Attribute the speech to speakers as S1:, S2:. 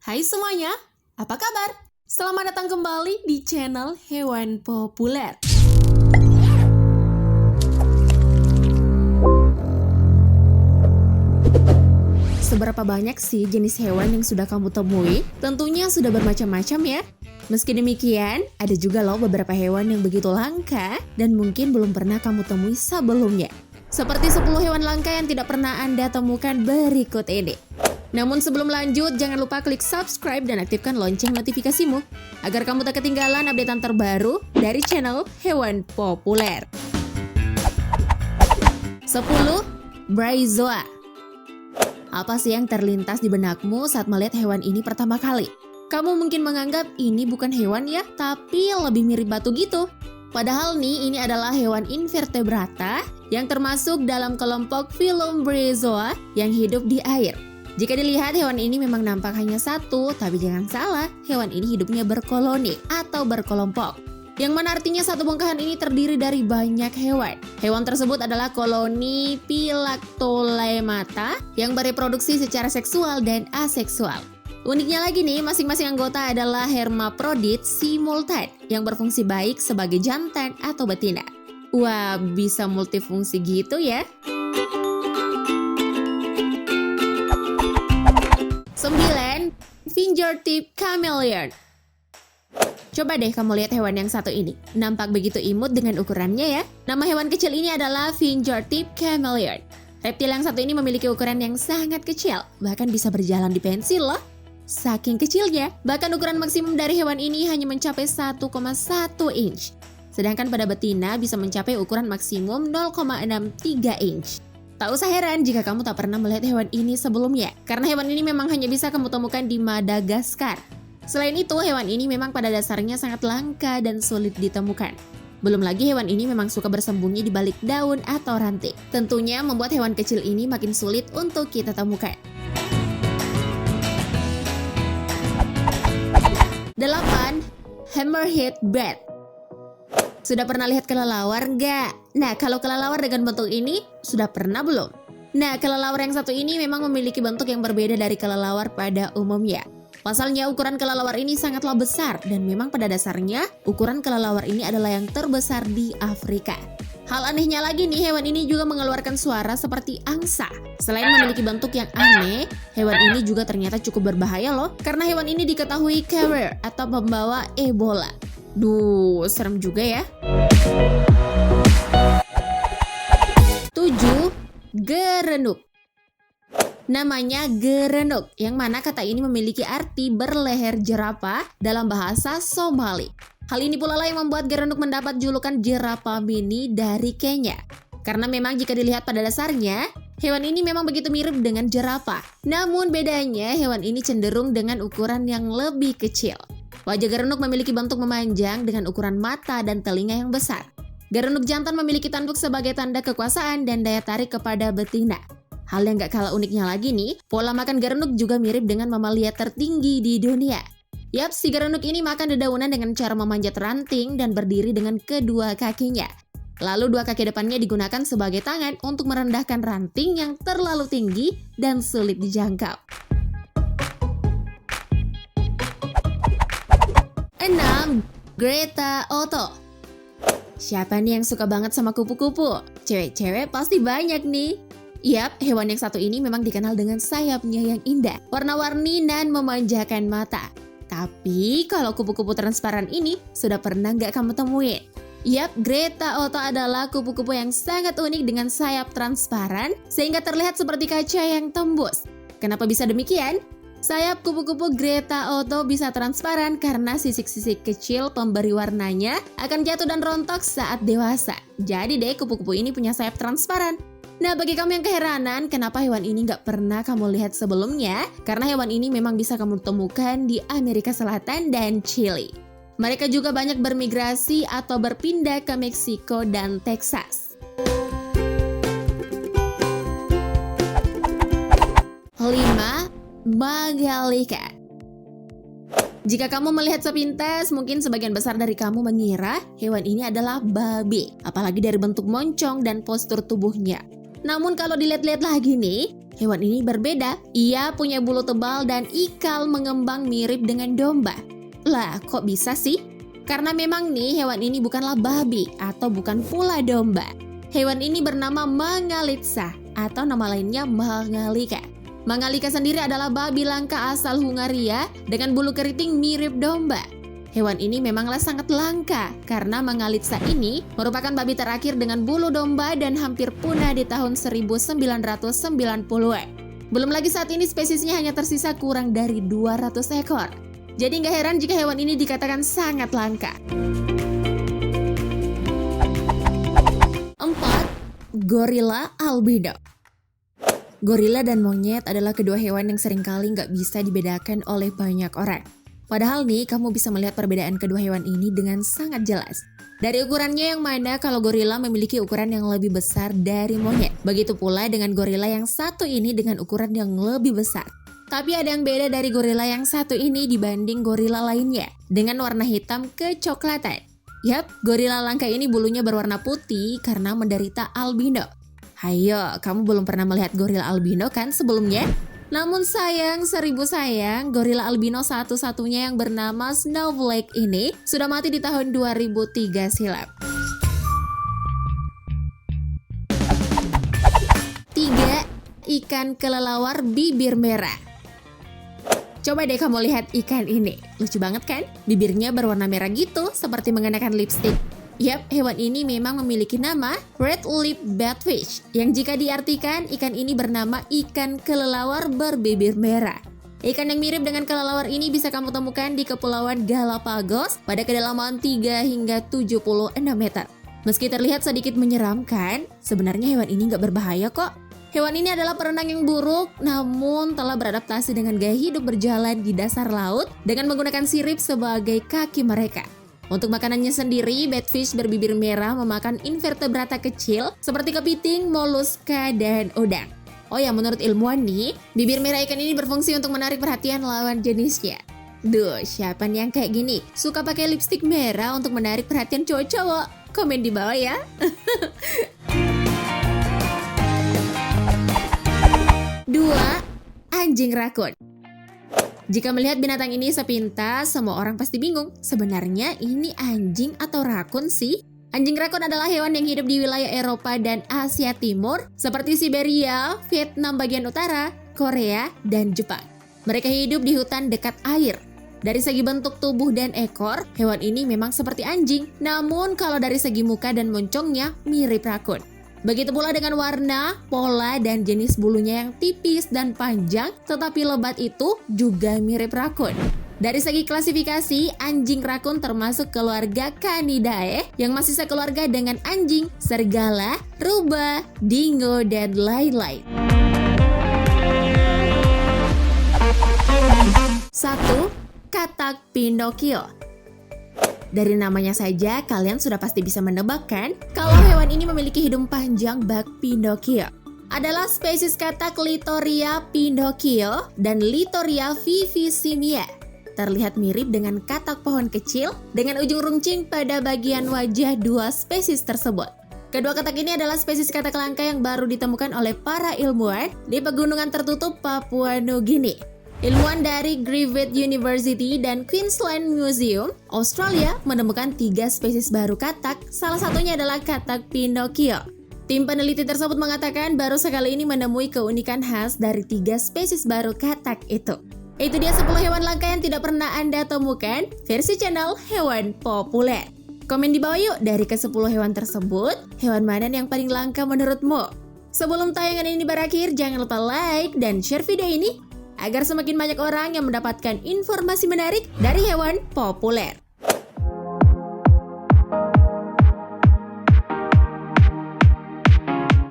S1: Hai semuanya, apa kabar? Selamat datang kembali di channel Hewan Populer. Seberapa banyak sih jenis hewan yang sudah kamu temui? Tentunya sudah bermacam-macam ya. Meski demikian, ada juga loh beberapa hewan yang begitu langka dan mungkin belum pernah kamu temui sebelumnya. Seperti 10 hewan langka yang tidak pernah Anda temukan berikut ini. Namun sebelum lanjut, jangan lupa klik subscribe dan aktifkan lonceng notifikasimu agar kamu tak ketinggalan updatean terbaru dari channel Hewan Populer. 10. Braizoa. Apa sih yang terlintas di benakmu saat melihat hewan ini pertama kali? Kamu mungkin menganggap ini bukan hewan ya, tapi lebih mirip batu gitu. Padahal nih, ini adalah hewan invertebrata yang termasuk dalam kelompok filum Braizoa yang hidup di air. Jika dilihat, hewan ini memang nampak hanya satu, tapi jangan salah, hewan ini hidupnya berkoloni atau berkelompok. Yang mana artinya satu bongkahan ini terdiri dari banyak hewan. Hewan tersebut adalah koloni Phylactolemata yang bereproduksi secara seksual dan aseksual. Uniknya lagi nih, masing-masing anggota adalah hermaprodit simultan yang berfungsi baik sebagai jantan atau betina. Wah, bisa multifungsi gitu ya. 9. Fingertip chameleon. Coba deh kamu lihat hewan yang satu ini. Nampak begitu imut dengan ukurannya ya. Nama hewan kecil ini adalah fingertip chameleon. Reptil yang satu ini memiliki ukuran yang sangat kecil, bahkan bisa berjalan di pensil loh. Saking kecilnya, bahkan ukuran maksimum dari hewan ini hanya mencapai 1,1 inch. Sedangkan pada betina bisa mencapai ukuran maksimum 0,63 inch. Tak usah heran jika kamu tak pernah melihat hewan ini sebelumnya, karena hewan ini memang hanya bisa kamu temukan di Madagaskar. Selain itu, hewan ini memang pada dasarnya sangat langka dan sulit ditemukan. Belum lagi hewan ini memang suka bersembunyi di balik daun atau ranting. Tentunya membuat hewan kecil ini makin sulit untuk kita temukan. 8. Hammerhead bat. Sudah pernah lihat kelelawar nggak? Nah, kalau kelelawar dengan bentuk ini, sudah pernah belum? Nah, kelelawar yang satu ini memang memiliki bentuk yang berbeda dari kelelawar pada umumnya. Pasalnya, ukuran kelelawar ini sangatlah besar dan memang pada dasarnya, ukuran kelelawar ini adalah yang terbesar di Afrika. Hal anehnya lagi nih, hewan ini juga mengeluarkan suara seperti angsa. Selain memiliki bentuk yang aneh, hewan ini juga ternyata cukup berbahaya loh, karena hewan ini diketahui carrier atau pembawa Ebola. Duh, serem juga ya. 7. Gerenuk. Namanya gerenuk, yang mana kata ini memiliki arti berleher jerapah dalam bahasa Somali. Hal ini pula lah yang membuat gerenuk mendapat julukan jerapah mini dari Kenya. Karena memang jika dilihat pada dasarnya, hewan ini memang begitu mirip dengan jerapah. Namun bedanya, hewan ini cenderung dengan ukuran yang lebih kecil. Wajah gerenuk memiliki bentuk memanjang dengan ukuran mata dan telinga yang besar. Gerenuk jantan memiliki tanduk sebagai tanda kekuasaan dan daya tarik kepada betina. Hal yang gak kalah uniknya lagi nih, pola makan gerenuk juga mirip dengan mamalia tertinggi di dunia. Yap, si gerenuk ini makan dedaunan dengan cara memanjat ranting dan berdiri dengan kedua kakinya. Lalu dua kaki depannya digunakan sebagai tangan untuk merendahkan ranting yang terlalu tinggi dan sulit dijangkau. 6. Greta Otto. Siapa nih yang suka banget sama kupu-kupu? Cewek-cewek pasti banyak nih. Yap, hewan yang satu ini memang dikenal dengan sayapnya yang indah, warna-warni dan memanjakan mata. Tapi kalau kupu-kupu transparan ini sudah pernah nggak kamu temuin? Yap, Greta Otto adalah kupu-kupu yang sangat unik dengan sayap transparan sehingga terlihat seperti kaca yang tembus. Kenapa bisa demikian? Sayap kupu-kupu Greta Otto bisa transparan karena sisik-sisik kecil pemberi warnanya akan jatuh dan rontok saat dewasa. Jadi deh, kupu-kupu ini punya sayap transparan. Nah, bagi kamu yang keheranan, kenapa hewan ini nggak pernah kamu lihat sebelumnya? Karena hewan ini memang bisa kamu temukan di Amerika Selatan dan Chili. Mereka juga banyak bermigrasi atau berpindah ke Meksiko dan Texas. 5. Magalika. Jika kamu melihat sepintas, mungkin sebagian besar dari kamu mengira hewan ini adalah babi, apalagi dari bentuk moncong dan postur tubuhnya. Namun kalau dilihat-lihat lagi nih, Hewan ini berbeda, ia punya bulu tebal dan ikal mengembang mirip dengan domba. Lah, kok bisa sih? Karena memang nih hewan ini bukanlah babi atau bukan pula domba. Hewan ini bernama Mangalitsa atau nama lainnya Mangalika. Mangalika sendiri adalah babi langka asal Hungaria dengan bulu keriting mirip domba. Hewan ini memanglah sangat langka karena Mangalitsa ini merupakan babi terakhir dengan bulu domba dan hampir punah di tahun 1990-an. Belum lagi saat ini spesiesnya hanya tersisa kurang dari 200 ekor. Jadi nggak heran jika hewan ini dikatakan sangat langka. 4. Gorila albino. Gorila dan monyet adalah kedua hewan yang seringkali nggak bisa dibedakan oleh banyak orang. Padahal nih, kamu bisa melihat perbedaan kedua hewan ini dengan sangat jelas. Dari ukurannya yang mana kalau gorila memiliki ukuran yang lebih besar dari monyet. Begitu pula dengan gorila yang satu ini dengan ukuran yang lebih besar. Tapi ada yang beda dari gorila yang satu ini dibanding gorila lainnya, dengan warna hitam kecoklatan. Yap, gorila langka ini bulunya berwarna putih karena menderita albino. Hayo, kamu belum pernah melihat gorila albino kan sebelumnya? Namun sayang, seribu sayang, gorila albino satu-satunya yang bernama Snowflake ini sudah mati di tahun 2003 silam. 3. Ikan kelelawar bibir merah. Coba deh kamu lihat ikan ini, lucu banget kan? Bibirnya berwarna merah gitu, seperti mengenakan lipstik. Yap, hewan ini memang memiliki nama Red Lip Batfish, yang jika diartikan ikan ini bernama ikan kelelawar berbibir merah. Ikan yang mirip dengan kelelawar ini bisa kamu temukan di Kepulauan Galapagos pada kedalaman 3 hingga 76 meter. Meski terlihat sedikit menyeramkan, sebenarnya hewan ini nggak berbahaya kok. Hewan ini adalah perenang yang buruk, namun telah beradaptasi dengan gaya hidup berjalan di dasar laut dengan menggunakan sirip sebagai kaki mereka. Untuk makanannya sendiri, batfish berbibir merah memakan invertebrata kecil seperti kepiting, moluska, dan udang. Oh ya, menurut ilmuwan nih, bibir merah ikan ini berfungsi untuk menarik perhatian lawan jenisnya. Duh, siapa nih yang kayak gini? Suka pakai lipstik merah untuk menarik perhatian cowok-cowok? Komen di bawah ya. 2. Anjing rakun. Jika melihat binatang ini sepintas, semua orang pasti bingung. Sebenarnya ini anjing atau rakun sih? Anjing rakun adalah hewan yang hidup di wilayah Eropa dan Asia Timur, seperti Siberia, Vietnam bagian utara, Korea, dan Jepang. Mereka hidup di hutan dekat air. Dari segi bentuk tubuh dan ekor, hewan ini memang seperti anjing. Namun kalau dari segi muka dan moncongnya, mirip rakun. Begitu pula dengan warna, pola, dan jenis bulunya yang tipis dan panjang, tetapi lebat itu juga mirip rakun. Dari segi klasifikasi, anjing rakun termasuk keluarga Canidae yang masih sekeluarga dengan anjing, serigala, rubah, dingo, dan lain-lain. 1. Katak Pinocchio. Dari namanya saja, kalian sudah pasti bisa menebak kan? Kalau hewan ini memiliki hidung panjang bak Pinocchio. Adalah spesies katak Littoria pinocchio dan Littoria vivissimia. Terlihat mirip dengan katak pohon kecil dengan ujung runcing pada bagian wajah dua spesies tersebut. Kedua katak ini adalah spesies katak langka yang baru ditemukan oleh para ilmuwan di pegunungan tertutup Papua Nugini. Ilmuwan dari Griffith University dan Queensland Museum, Australia menemukan 3 spesies baru katak, salah satunya adalah katak Pinocchio. Tim peneliti tersebut mengatakan baru sekali ini menemui keunikan khas dari 3 spesies baru katak itu. Itu dia 10 hewan langka yang tidak pernah Anda temukan, versi channel Hewan Populer. Komen di bawah yuk, dari ke-10 hewan tersebut, hewan mana yang paling langka menurutmu? Sebelum tayangan ini berakhir, jangan lupa like dan share video ini, agar semakin banyak orang yang mendapatkan informasi menarik dari hewan populer.